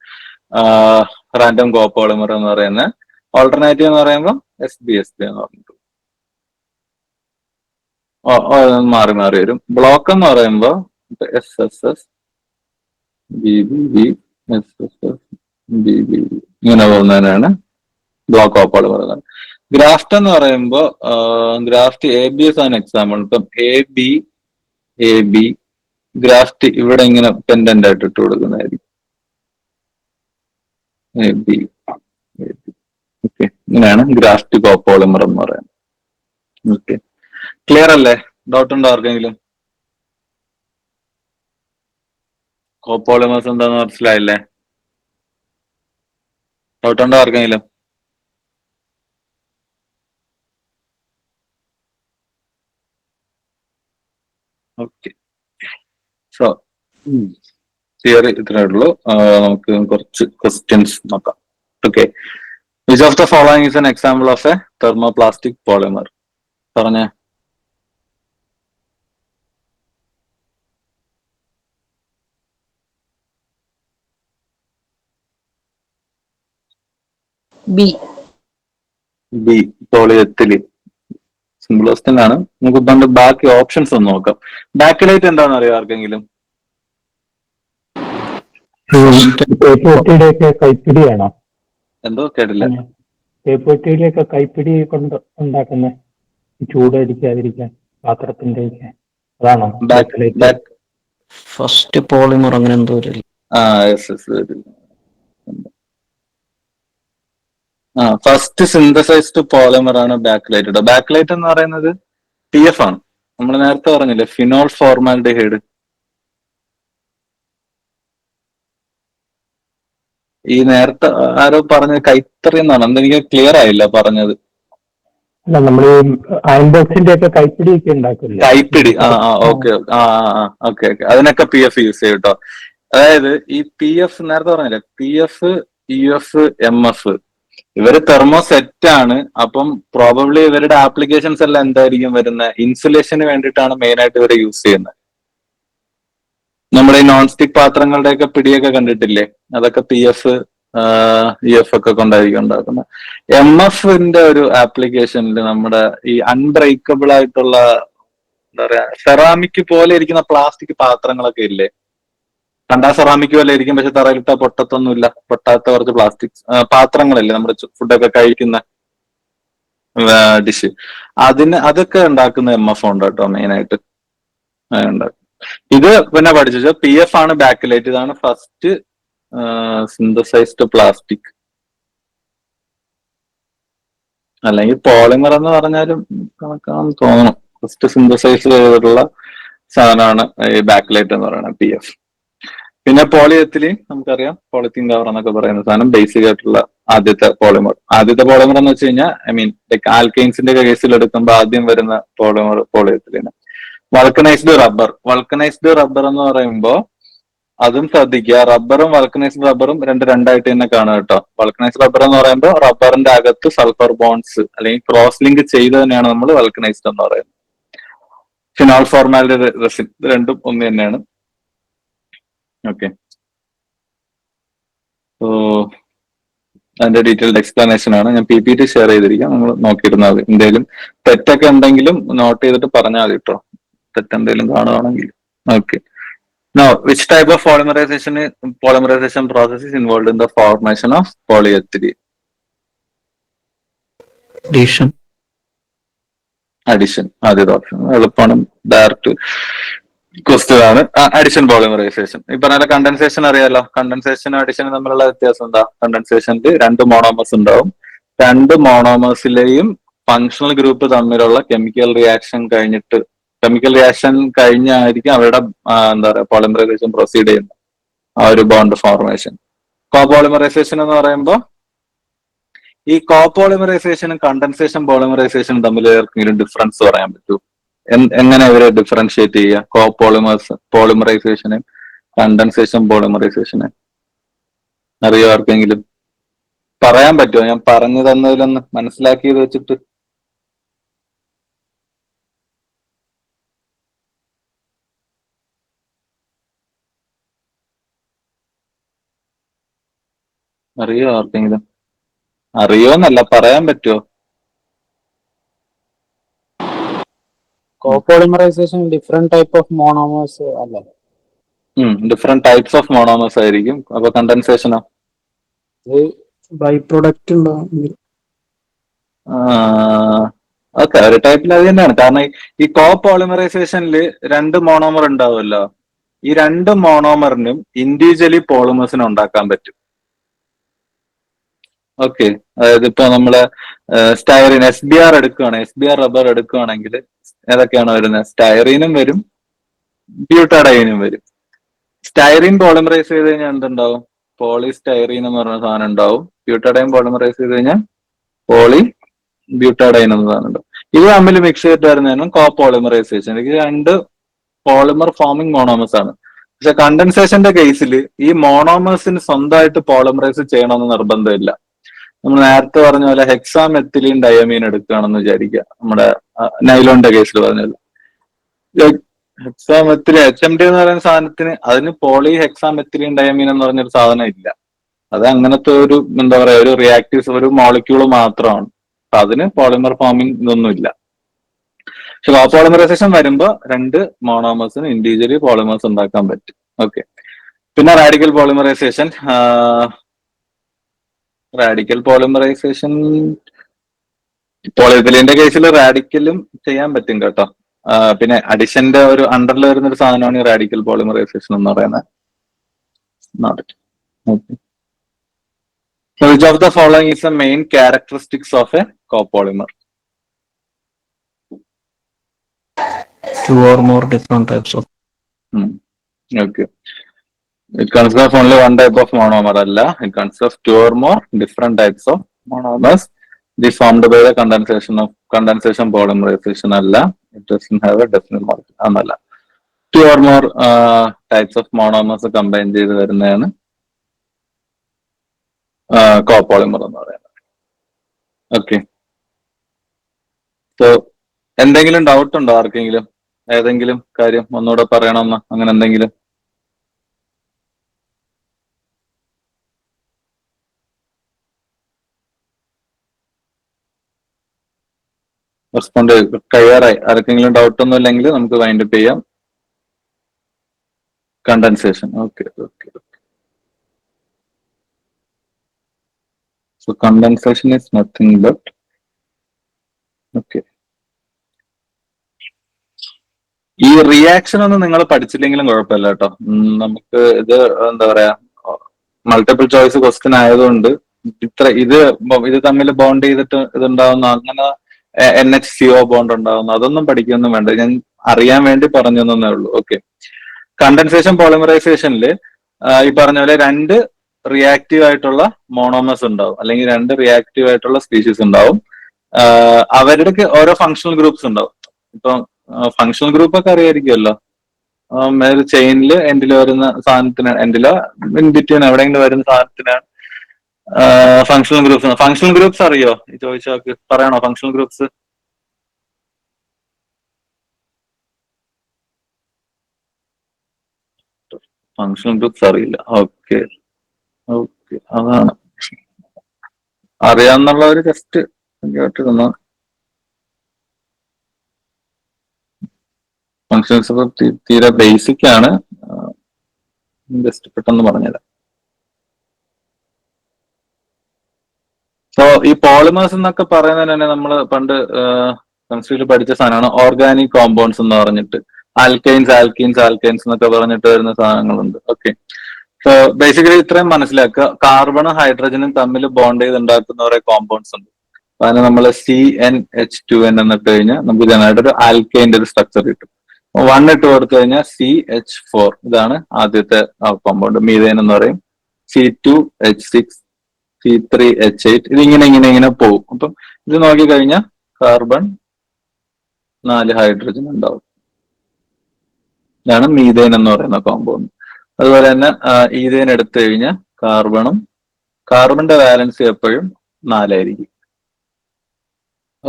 റാൻഡം കോപോളിമർ എന്ന് പറയുന്നത്. ഓൾട്ടർനേറ്റീവ് എന്ന് പറയുമ്പോൾ SBSB എന്ന് പറഞ്ഞിട്ട് മാറി മാറി വരും. ബ്ലോക്ക് എന്ന് പറയുമ്പോൾ SSS BBB SSS BBB ഇങ്ങനെ പോകുന്നതിനാണ് ബ്ലോക്ക് കോപ്പോളിമർ പറയുന്നത്. ഗ്രാഫ്റ്റ് എന്ന് പറയുമ്പോൾ ഗ്രാഫ്റ്റ് ABS ആണ് എക്സാമ്പിൾ. ഇപ്പം AB ഗ്രാഫ്റ്റ് ഇവിടെ ഇങ്ങനെ പെൻഡന്റ് ആയിട്ട് ഇട്ട് കൊടുക്കുന്നതായിരിക്കും. AB ഓക്കെ, ഇങ്ങനെയാണ് ഗ്രാഫ്റ്റ് കോപ്പോളിമർ എന്ന് പറയുന്നത്. ഓക്കെ, ക്ലിയർ അല്ലേ? ഡൗട്ട് ഉണ്ടോ ആർക്കെങ്കിലും? കോപ്പോളിമേഴ്സ് എന്താന്ന് മനസ്സിലായില്ലേ? ഡൗട്ട് ഉണ്ടോ ആർക്കെങ്കിലും? ഓക്കെ, സോ തിയറി ഇത്രേ ഉള്ളൂ. നമുക്ക് കുറച്ച് ക്വസ്റ്റ്യൻസ് നോക്കാം. Okay, which of the following is an example of a thermoplastic polymer? പറഞ്ഞേ. B polyethylene. സിമ്പിൾ ക്വസ്റ്റ്യൻ ആണ്. നമുക്ക് ഇപ്പം ബാക്കി ഓപ്ഷൻസ് ഒന്ന് നോക്കാം. ബാക്ക്ലൈറ്റ് എന്താണെന്ന് അറിയോ ആർക്കെങ്കിലും? തേപ്പുപെട്ടിയുടെയൊക്കെ കൈപ്പിടിയാണോ? എന്തോ കേട്ടില്ല. തേപ്പുപെട്ടിയിലൊക്കെ കൈപ്പിടി കൊണ്ട് ഉണ്ടാക്കുന്ന ചൂടടിക്കാതിരിക്കാൻ പാത്രത്തിന്റെ അതാണോ? ഫസ്റ്റ് പോളിമർ അങ്ങനെ എന്തോ ഫസ്റ്റ് സിന്തസൈസ്ഡ് പോളിമർ ആണ് ബാക്ക്ലൈറ്റ്. ബാക്ക്ലൈറ്റ് എന്ന് പറയുന്നത് TF ആണ്. നമ്മൾ നേരത്തെ പറഞ്ഞില്ലേ, ഫിനോൾ ഫോർമാൽഡിഹൈഡ്. ഈ നേരത്തെ ആരോ പറഞ്ഞത് കൈത്തറി എന്നാണ്. എന്തെനിക്ക് ക്ലിയർ ആയില്ല പറഞ്ഞത്. അല്ല, നമ്മൾ അയൺ ബോക്സിന്റെ ഒക്കെ കൈപ്പിടി ഒക്കെ ഉണ്ടാക്കില്ല. കൈപ്പിടി ഓക്കെ ഓക്കെ. അതിനൊക്കെ PF യൂസ് ചെയ്യും കേട്ടോ. അതായത് ഈ PF നേരത്തെ പറഞ്ഞില്ലേ, PF UF MF ഇവര് തെർമോസെറ്റ് ആണ്. അപ്പം പ്രോബബ്ലി ഇവരുടെ ആപ്ലിക്കേഷൻസ് എല്ലാം എന്തായിരിക്കും വരുന്നത്? ഇൻസുലേഷന് വേണ്ടിയിട്ടാണ് മെയിൻ ആയിട്ട് ഇവരെ യൂസ് ചെയ്യുന്നത്. നമ്മുടെ ഈ നോൺ സ്റ്റിക് പാത്രങ്ങളുടെ ഒക്കെ പിടിയൊക്കെ കണ്ടിട്ടില്ലേ? അതൊക്കെ PF UF ഒക്കെ കൊണ്ടായിരിക്കും ഉണ്ടാക്കുന്നത്. MFന്റെ ഒരു ആപ്ലിക്കേഷനിൽ നമ്മുടെ ഈ അൺബ്രേക്കബിൾ ആയിട്ടുള്ള എന്താ പറയാ, സെറാമിക് പോലെ ഇരിക്കുന്ന പ്ലാസ്റ്റിക് പാത്രങ്ങളൊക്കെ ഇല്ലേ? കണ്ടാ സെറാമിക് പോലെ ഇരിക്കും, പക്ഷെ തറയിലിട്ട പൊട്ടത്തൊന്നുമില്ല. പൊട്ടാത്ത കുറച്ച് പ്ലാസ്റ്റിക് പാത്രങ്ങളില്ലേ നമ്മുടെ ഫുഡൊക്കെ കഴിക്കുന്ന ഡിഷ്, അതൊക്കെ ഉണ്ടാക്കുന്ന MF ഉണ്ട് കേട്ടോ മെയിൻ ആയിട്ട് ഉണ്ടാക്കും. ഇത് പിന്നെ പഠിച്ചു PF ആണ് ബാക്ക്ലൈറ്റ്. ഇതാണ് ഫസ്റ്റ് സിന്തസൈസ്ഡ് പ്ലാസ്റ്റിക്. അല്ലെങ്കിൽ പോളിമർ എന്ന് പറഞ്ഞാലും കണക്കാണെന്ന് തോന്നണം. ഫസ്റ്റ് സിന്തസൈസ് ചെയ്തിട്ടുള്ള സാധനമാണ് ഈ ബാക്ക്ലൈറ്റ് എന്ന് പറയുന്നത് PF. പിന്നെ പോളിയെത്തിലീൻ നമുക്കറിയാം, പോളിത്തീൻ കവർ എന്നൊക്കെ പറയുന്ന സാധനം ബേസിക് ആയിട്ടുള്ള ആദ്യത്തെ പോളിമർ എന്ന് വെച്ച് കഴിഞ്ഞാൽ ലൈക്ക് ആൽക്കൈൻസിന്റെ കേസിൽ എടുക്കുമ്പോൾ ആദ്യം വരുന്ന പോളിമർ പോളിയെത്തിലീൻ. വൾക്കനൈസ്ഡ് റബ്ബർ എന്ന് പറയുമ്പോൾ അതും ശ്രദ്ധിക്കുക, റബ്ബറും വൾക്കനൈസ്ഡ് റബ്ബറും രണ്ടായിട്ട് തന്നെ കാണുക കേട്ടോ. വൾക്കനൈസ്ഡ് റബ്ബർ എന്ന് പറയുമ്പോൾ റബ്ബറിന്റെ അകത്ത് സൾഫർ ബോൺഡ്സ് അല്ലെങ്കിൽ ക്രോസ് ലിങ്ക് ചെയ്തതിനെയാണ് നമ്മൾ വൾക്കനൈസ്ഡ് എന്ന് പറയുന്നത്. ഫിനോൾ ഫോർമാലിൻ റെസിൻ ഇത് രണ്ടും ഒന്ന് തന്നെയാണ്. ഓക്കെ, സോ അതിന്റെ ഡീറ്റെയിൽഡ് എക്സ്പ്ലനേഷൻ ആണ്. ഞാൻ PPT ഷെയർ ചെയ്തിരിക്കാം, നമ്മൾ നോക്കിയിരുന്നാൽ മതി. എന്തെങ്കിലും തെറ്റൊക്കെ ഉണ്ടെങ്കിലും നോട്ട് ചെയ്തിട്ട് പറഞ്ഞാൽ മതി കേട്ടോ, തെറ്റെന്തെങ്കിലും കാണുകയാണെങ്കിൽ. Okay, now which type of polymerization process is involved in the formation of polyethylene? Addition. ആദ്യത്തെ ഓപ്ഷൻ എളുപ്പമാണ്, ഡയറക്റ്റ് ക്വസ്റ്റ്യൻ ആണ്. Addition polymerisation. ഈ പറഞ്ഞ കണ്ടൻസേഷൻ അറിയാലോ. കണ്ടൻസേഷനും അഡിഷനും തമ്മിലുള്ള വ്യത്യാസം എന്താ? കണ്ടൻസേഷനിൽ 2 മോണോമേഴ്സ് ഉണ്ടാവും. 2 മോണോമേഴ്സിലെയും ഫങ്ഷണൽ ഗ്രൂപ്പ് തമ്മിലുള്ള കെമിക്കൽ റിയാക്ഷൻ കഴിഞ്ഞായിരിക്കും അവരുടെ എന്താ പറയുക പോളിമറൈസേഷൻ പ്രൊസീഡ് ചെയ്യുന്നത്, ആ ഒരു ബോണ്ട് ഫോർമേഷൻ. കോപോളിമറൈസേഷൻ എന്ന് പറയുമ്പോൾ ഈ കോപോളിമറൈസേഷനും കണ്ടൻസേഷൻ പോളിമറൈസേഷനും തമ്മിൽ ഏതെങ്കിലും ഡിഫറൻസ് പറയാൻ പറ്റൂ? എങ്ങനെ ഇവരെ ഡിഫറൻഷിയേറ്റ് ചെയ്യുക? പോളിമറൈസേഷന് കണ്ടൻസേഷൻ പോളിമറൈസേഷന് അറിയോ ആർക്കെങ്കിലും? പറയാൻ പറ്റുമോ? ഞാൻ പറഞ്ഞു തന്നതിലൊന്ന് മനസ്സിലാക്കിയത് വെച്ചിട്ട്. അറിയോ ആർക്കെങ്കിലും? അറിയോന്നല്ല, പറയാൻ പറ്റുമോ? Copolymerization different type of monomers അല്ലേ? ഡിഫറെന്റ് ടൈപ്സ് ഓഫ് മോണോമേഴ്സ് ആയിരിക്കും. അപ്പൊ കണ്ടൻസേഷനോ? ബൈ പ്രൊഡക്റ്റ് ഉണ്ടാവും. ഓക്കെ, ഒരു ടൈപ്പിൽ അത് തന്നെയാണ്. കാരണം ഈ കോപോളിമറൈസേഷനിൽ 2 മോണോമർ ഉണ്ടാവുമല്ലോ. ഈ 2 മോണോമറിനും ഇൻഡിവിജ്വലി പോളിമേഴ്സിനെ ഉണ്ടാക്കാൻ പറ്റും. ഓക്കെ, അതായത് ഇപ്പൊ നമ്മള് സ്റ്റൈറിൻ SBR എടുക്കുകയാണ്, SBR റബ്ബർ എടുക്കുകയാണെങ്കിൽ ഏതൊക്കെയാണ് വരുന്നത്? സ്റ്റൈറീനും വരും, ബ്യൂട്ടാഡൈനും വരും. സ്റ്റൈറീൻ പോളിമറൈസ് ചെയ്ത് കഴിഞ്ഞാൽ എന്തുണ്ടാവും? പോളിസ്റ്റൈറീൻ എന്ന് പറഞ്ഞ സാധനം ഉണ്ടാവും. ബ്യൂട്ടാഡൈൻ പോളിമറൈസ് ചെയ്ത് കഴിഞ്ഞാൽ പോളി ബ്യൂട്ടാഡൈൻ എന്ന സാധനം ഉണ്ടാവും. ഇത് തമ്മിൽ മിക്സ് ചെയ്തിട്ട് വരുന്നതാണ് കോപോളിമറൈസേഷൻ. ഇത് 2 പോളിമർ ഫോമിംഗ് മോണോമേഴ്സ് ആണ്. പക്ഷെ കണ്ടൻസേഷന്റെ കേസിൽ ഈ മോണോമേഴ്സിന് സ്വന്തമായിട്ട് പോളിമറൈസ് ചെയ്യണമെന്ന് നിർബന്ധമില്ല. നമ്മൾ നേരത്തെ പറഞ്ഞ പോലെ ഹെക്സാമെത്തിലീൻ ഡയമീൻ എടുക്കുകയാണെന്ന് വിചാരിക്കുക, നമ്മുടെ നൈലോണിന്റെ കേസിൽ പറഞ്ഞല്ലോ. HMD എന്ന് പറയുന്ന സാധനത്തിന് അതിന് പോളി ഹെക്സാമെത്തിലീൻ ഡയമീൻ എന്ന് പറഞ്ഞൊരു സാധനം ഇല്ല. അത് അങ്ങനത്തെ ഒരു എന്താ പറയാ ഒരു റിയാക്റ്റീവ്സ്, ഒരു മോളിക്യൂള് മാത്രമാണ്. അപ്പൊ അതിന് പോളിമർ ഫോമിംഗ് ഇതൊന്നും ഇല്ല. പക്ഷെ കോപോളിമറൈസേഷൻ വരുമ്പോൾ 2 മോണോമേഴ്സിന് ഇൻഡിവിജ്വലി പോളിമേഴ്സ് ഉണ്ടാക്കാൻ പറ്റും. ഓക്കെ, പിന്നെ റാഡിക്കൽ പോളിമറൈസേഷൻ. പോളിയെത്തിലീന്റെ കേസിൽ റാഡിക്കലും ചെയ്യാൻ പറ്റും കേട്ടോ. പിന്നെ അഡിഷന്റെ ഒരു അണ്ടറിൽ വരുന്ന ഒരു സാധനമാണ് ഈ റാഡിക്കൽ പോളിമറൈസേഷൻ എന്ന് പറയുന്നത്. Which of the following is the main characteristics of a copolymer? 2 or more different types of. Okay. It consists of only one type of monomer alla. It consists of 2 or more different types of monomers. This formed by the condensation polymerization alla. It doesn't have a definite molecule. Annalla. 2 or more types of monomers combine ചെയ്ത് വരുന്നതാണ് copolymer എന്ന് പറയുന്നത്. Okay, so എന്തെങ്കിലും doubt ഉണ്ടോ ആർക്കെങ്കിലും? ഏതെങ്കിലും കാര്യം ഒന്നുകൂടെ പറയണമെന്ന് അങ്ങനെ എന്തെങ്കിലും? റെസ്പോണ്ട് കഴിയാറായി. ആർക്കെങ്കിലും ഡൗട്ട് ഒന്നും ഇല്ലെങ്കിൽ നമുക്ക് വൈൻഡപ്പ് ചെയ്യാം. Condensation. Okay. So condensation is nothing but ഈ റിയാക്ഷൻ ഒന്നും നിങ്ങൾ പഠിച്ചില്ലെങ്കിലും കുഴപ്പമില്ല കേട്ടോ. നമുക്ക് ഇത് എന്താ പറയാ മൾട്ടിപ്പിൾ ചോയ്സ് ക്വസ്റ്റ്യൻ ആയതുകൊണ്ട് ഇത് തമ്മിൽ ബോണ്ട് ചെയ്തിട്ട് ഇതുണ്ടാവുന്ന അങ്ങനെ NHCO ബോണ്ട് ഉണ്ടാവുന്നു അതൊന്നും പഠിക്കൊന്നും വേണ്ട. ഞാൻ അറിയാൻ വേണ്ടി പറഞ്ഞു തന്നേ ഉള്ളൂ. ഓക്കെ, കണ്ടൻസേഷൻ പോളിമറൈസേഷനിൽ ഈ പറഞ്ഞ പോലെ 2 റിയാക്റ്റീവ് ആയിട്ടുള്ള മോണോമേഴ്സ് ഉണ്ടാവും, അല്ലെങ്കിൽ 2 റിയാക്റ്റീവ് ആയിട്ടുള്ള സ്പീഷീസ് ഉണ്ടാവും. അവരുടെ ഓരോ ഫങ്ഷണൽ ഗ്രൂപ്പ്സ് ഉണ്ടാവും. ഇപ്പം ഫങ്ഷണൽ ഗ്രൂപ്പ് ഒക്കെ അറിയായിരിക്കുമല്ലോ. ഒരു ചെയിനിൽ എൻഡിൽ വരുന്ന സാധനത്തിന്, എൻഡിലോ ഇൻ ബിറ്റ്വീൻ എവിടെയെങ്കിലും വരുന്ന സാധനത്തിനാണ് ഫങ്ഷണൽ ഗ്രൂപ്പ്സ്. ഫങ്ഷണൽ ഗ്രൂപ്പ്സ് അറിയോ? ചോദിച്ചോക്ക്, പറയണോ ഫങ്ഷണൽ ഗ്രൂപ്പ്സ്? ഫങ്ഷണൽ ഗ്രൂപ്പ്സ് അറിയില്ല. ഓക്കെ ഓക്കെ, അതാണ് അറിയാവുന്നുള്ളവര് ജസ്റ്റ് കേട്ടിരുന്നു. ഫങ്ഷൻസ് ഇപ്പൊ തീരെ ബേസിക് ആണ്, ജസ്റ്റ് പെട്ടെന്ന് പറഞ്ഞുതരാം. സോ ഈ പോളിമേഴ്സ് എന്നൊക്കെ പറയുന്നത് തന്നെ നമ്മൾ പണ്ട് കെമിസ്ട്രിയിൽ പഠിച്ച സാധനമാണ് ഓർഗാനിക് കോമ്പൗണ്ട്സ് എന്ന് പറഞ്ഞിട്ട്. ആൽക്കൈൻസ് ആൽക്കീൻസ് ആൽക്കൈൻസ് എന്നൊക്കെ പറഞ്ഞിട്ട് വരുന്ന സാധനങ്ങളുണ്ട്. ഓക്കെ, സോ ബേസിക്കലി ഇത്രയും മനസ്സിലാക്കുക. കാർബണും ഹൈഡ്രജനും തമ്മിൽ ബോണ്ട് ചെയ്ത് ഉണ്ടാക്കുന്ന കുറെ കോമ്പൗണ്ട്സ് ഉണ്ട്. അതിന് നമ്മൾ CnH2n എന്നിട്ട് കഴിഞ്ഞാൽ നമുക്ക് ഇതിനായിട്ട് ഒരു ആൽക്കൈൻ്റെ ഒരു സ്ട്രക്ചർ കിട്ടും. 1 ഇട്ട് കൊടുത്തു കഴിഞ്ഞാൽ CH4, ഇതാണ് ആദ്യത്തെ കോമ്പൗണ്ട്, മീഥേൻ എന്ന് പറയും. C2H6, C3H8, ഇതിങ്ങനെ ഇങ്ങനെ ഇങ്ങനെ പോകും. അപ്പം ഇത് നോക്കിക്കഴിഞ്ഞാൽ കാർബൺ 4 ഹൈഡ്രജൻ ഉണ്ടാവും. ഇതാണ് മീഥേൻ എന്ന് പറയുന്ന കോമ്പൗണ്ട്. അതുപോലെ തന്നെ ഈഥേൻ എടുത്തു കഴിഞ്ഞാൽ കാർബണിന്റെ വാലൻസി എപ്പോഴും 4 ആയിരിക്കും.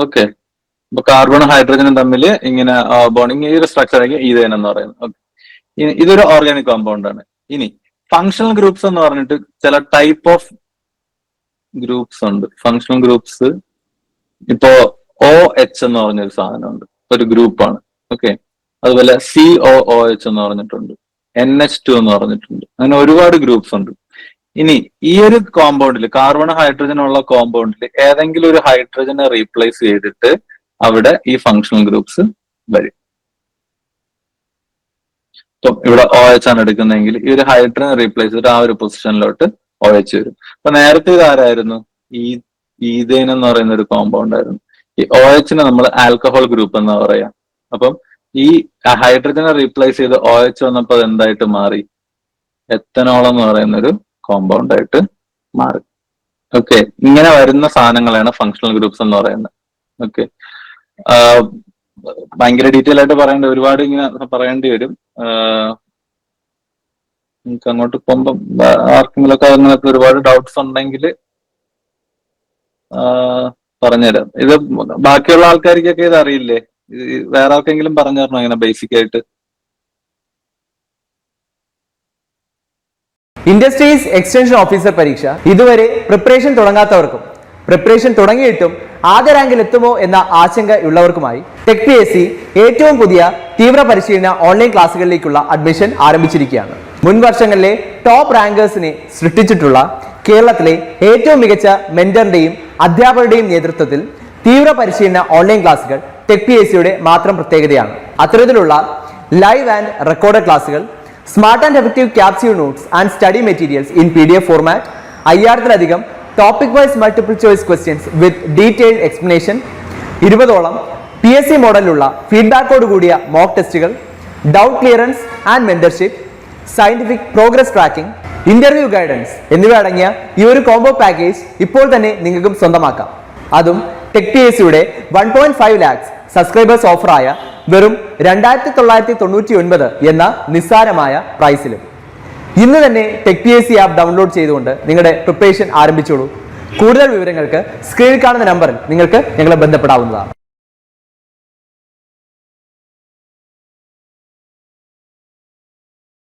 ഓക്കെ, അപ്പൊ കാർബണും ഹൈഡ്രജനും തമ്മിൽ ഇങ്ങനെ ബോണ്ടിങ്, ഈ ഒരു സ്ട്രക്ചർ ആയിരിക്കും ഈഥേൻ എന്ന് പറയുന്നത്. ഓക്കെ, ഇതൊരു ഓർഗാനിക് കോമ്പൗണ്ട് ആണ്. ഇനി ഫങ്ഷണൽ ഗ്രൂപ്പ്സ് എന്ന് പറഞ്ഞിട്ട് ചില ടൈപ്പ് ഓഫ് ഗ്രൂപ്പ്സ് ഉണ്ട്. ഫങ്ഷണൽ ഗ്രൂപ്പ്സ് ഇപ്പോ OH എന്ന് പറഞ്ഞൊരു സാധനമുണ്ട്, ഒരു ഗ്രൂപ്പാണ്. ഓക്കെ, അതുപോലെ COOH എന്ന് പറഞ്ഞിട്ടുണ്ട്, NH2 എന്ന് പറഞ്ഞിട്ടുണ്ട്. അങ്ങനെ ഒരുപാട് ഗ്രൂപ്പ്സ് ഉണ്ട്. ഇനി ഈ ഒരു കോമ്പൗണ്ടിൽ, കാർബൺ ഹൈഡ്രജൻ ഉള്ള കോമ്പൗണ്ടിൽ ഏതെങ്കിലും ഒരു ഹൈഡ്രജനെ റീപ്ലേസ് ചെയ്തിട്ട് അവിടെ ഈ ഫങ്ഷണൽ ഗ്രൂപ്പ്സ് വരും. ഇപ്പം ഇവിടെ OH ആണ് എടുക്കുന്നതെങ്കിൽ ഈ ഒരു ഹൈഡ്രജൻ റീപ്ലേസ് ചെയ്തിട്ട് ആ ഒരു പൊസിഷനിലോട്ട് OH വരും. അപ്പൊ നേരത്തെ ഇത് ആരായിരുന്നു? ഈഥേൻ എന്ന് പറയുന്ന ഒരു കോമ്പൗണ്ട് ആയിരുന്നു. ഈ OHനെ നമ്മൾ ആൽക്കഹോൾ ഗ്രൂപ്പ് എന്നാ പറയാം. അപ്പം ഈ ഹൈഡ്രജനെ റീപ്ലേസ് ചെയ്ത് OH വന്നപ്പോൾ അത് എന്തായിട്ട് മാറി? എത്തനോൾ എന്ന് പറയുന്ന ഒരു കോമ്പൗണ്ട് ആയിട്ട് മാറി. ഓക്കെ, ഇങ്ങനെ വരുന്ന സാധനങ്ങളാണ് ഫങ്ഷണൽ ഗ്രൂപ്പ്സ് എന്ന് പറയുന്നത്. ഓക്കെ, ഭയങ്കര ഡീറ്റെയിൽ ആയിട്ട് പറയേണ്ട, ഒരുപാട് ഇങ്ങനെ പറയേണ്ടി വരും. നമുക്ക് അങ്ങോട്ട് പോകുമ്പം ആർക്കെങ്കിലും ഒക്കെ അങ്ങനത്തെ ഒരുപാട് ഡൗട്ട്സ് ഉണ്ടെങ്കിൽ പറഞ്ഞുതരാം. ഇത് ബാക്കിയുള്ള ആൾക്കാർക്കൊക്കെ ഇത് അറിയില്ലേ? വേറെ ആർക്കെങ്കിലും പറഞ്ഞു തരണോ ഇങ്ങനെ ബേസിക് ആയിട്ട്? ഇൻഡസ്ട്രീസ് എക്സ്റ്റൻഷൻ ഓഫീസർ പരീക്ഷ ഇതുവരെ പ്രിപ്പറേഷൻ തുടങ്ങാത്തവർക്കും പ്രിപ്പറേഷൻ തുടങ്ങിയിട്ടും ആദ്യ റാങ്കിൽ എത്തുമോ എന്ന ആശങ്കയുള്ളവർക്കുമായി ടെക് PSC ഏറ്റവും പുതിയ തീവ്ര പരിശീലന ഓൺലൈൻ ക്ലാസ്സുകളിലേക്കുള്ള അഡ്മിഷൻ ആരംഭിച്ചിരിക്കുകയാണ്. മുൻ വർഷങ്ങളിലെ ടോപ്പ് റാങ്കേഴ്സിനെ സൃഷ്ടിച്ചിട്ടുള്ള കേരളത്തിലെ ഏറ്റവും മികച്ച മെന്ററിന്റെയും അധ്യാപകരുടെയും നേതൃത്വത്തിൽ തീവ്ര പരിശീലന ഓൺലൈൻ ക്ലാസ്സുകൾ ടെക് PSCയുടെ മാത്രം പ്രത്യേകതയാണ്. അത്തരത്തിലുള്ള ലൈവ് ആൻഡ് റെക്കോർഡഡ് ക്ലാസ്സുകൾ, smart and effective capsule notes and study materials in PDF format, 5000-ലധികം topic wise multiple choice questions with detailed explanation, 20ഓളം PSC മോഡലിലുള്ള ഫീഡ്ബാക്കോട് കൂടിയ മോക്ക് ടെസ്റ്റുകൾ, doubt clearance and mentorship, scientific progress tracking, interview guidance എന്നിവ അടങ്ങിയ ഈ ഒരു കോംബോ പാക്കേജ് ഇപ്പോൾ തന്നെ നിങ്ങൾക്കും സ്വന്തമാക്കാം. അതും ടെക് PSCയുടെ 1.5 lakhs സബ്സ്ക്രൈബേഴ്സ് ഓഫറായ വെറും 2999 എന്ന നിസ്സാരമായ പ്രൈസിലും. ഇന്ന് തന്നെ ടെക് PSC ആപ്പ് ഡൗൺലോഡ് ചെയ്തുകൊണ്ട് നിങ്ങളുടെ പ്രിപ്പറേഷൻ ആരംഭിച്ചോളൂ. കൂടുതൽ വിവരങ്ങൾക്ക് സ്ക്രീനിൽ കാണുന്ന നമ്പറിൽ നിങ്ങൾക്ക് ഞങ്ങളെ ബന്ധപ്പെടാവുന്നതാണ്.